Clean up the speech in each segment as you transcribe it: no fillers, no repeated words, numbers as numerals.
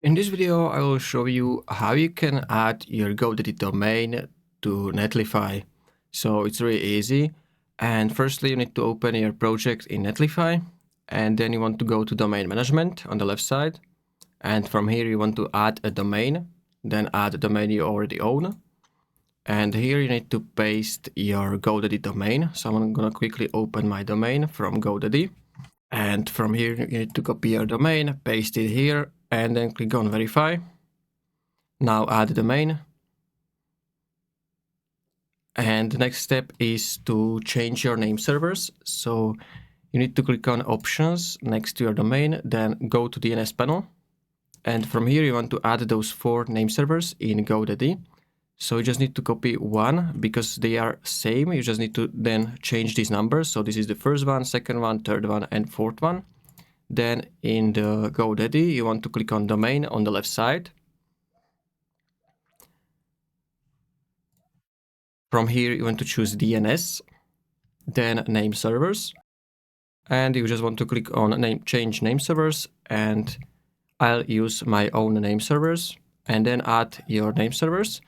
In this video, I will show you how you can add your GoDaddy domain to Netlify. So it's really easy. And firstly, you need to open your project in Netlify, and then you want to go to domain management on the left side. And from here, you want to add a domain, then add a domain you already own. And here you need to paste your GoDaddy domain. So I'm going to quickly open my domain from GoDaddy. And from here, you need to copy your domain, paste it here, and then click on verify. Now add the domain. And the next step is to change your name servers. So you need to click on options next to your domain, then go to DNS panel. And from here, you want to add those 4 name servers in GoDaddy. So you just need to copy one because they are same. You just need to then change these numbers. So this is the first one, second one, third one, and fourth one. Then in the GoDaddy, you want to click on domain on the left side. From here, you want to choose DNS, then name servers. And you just want to click on change name servers, and I'll use my own name servers and then add your name servers.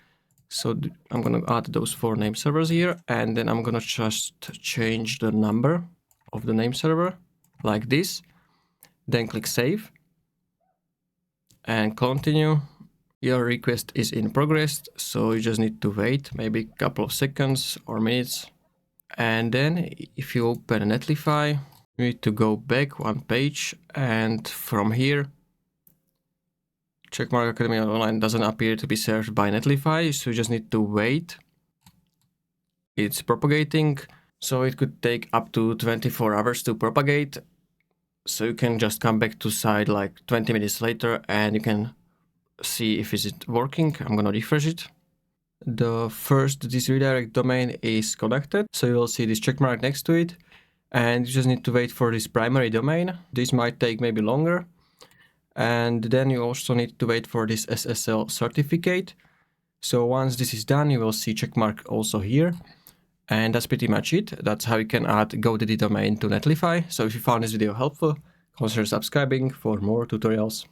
So I'm going to add those 4 name servers here, and then I'm going to just change the number of the name server like this. Then click save and continue. Your request is in progress, so you just need to wait maybe a couple of seconds or minutes. And then if you open Netlify, you need to go back one page, and from here, Checkmark Academy Online doesn't appear to be served by Netlify, so you just need to wait. It's propagating, so it could take up to 24 hours to propagate. So you can just come back to site like 20 minutes later and you can see if it's working. I'm gonna refresh it. This redirect domain is connected, so you will see this check mark next to it, and you just need to wait for this primary domain. This might take maybe longer. And then you also need to wait for this SSL certificate. So once this is done, you will see checkmark also here. And that's pretty much it. That's how you can add GoDaddy domain to Netlify. So if you found this video helpful, consider subscribing for more tutorials.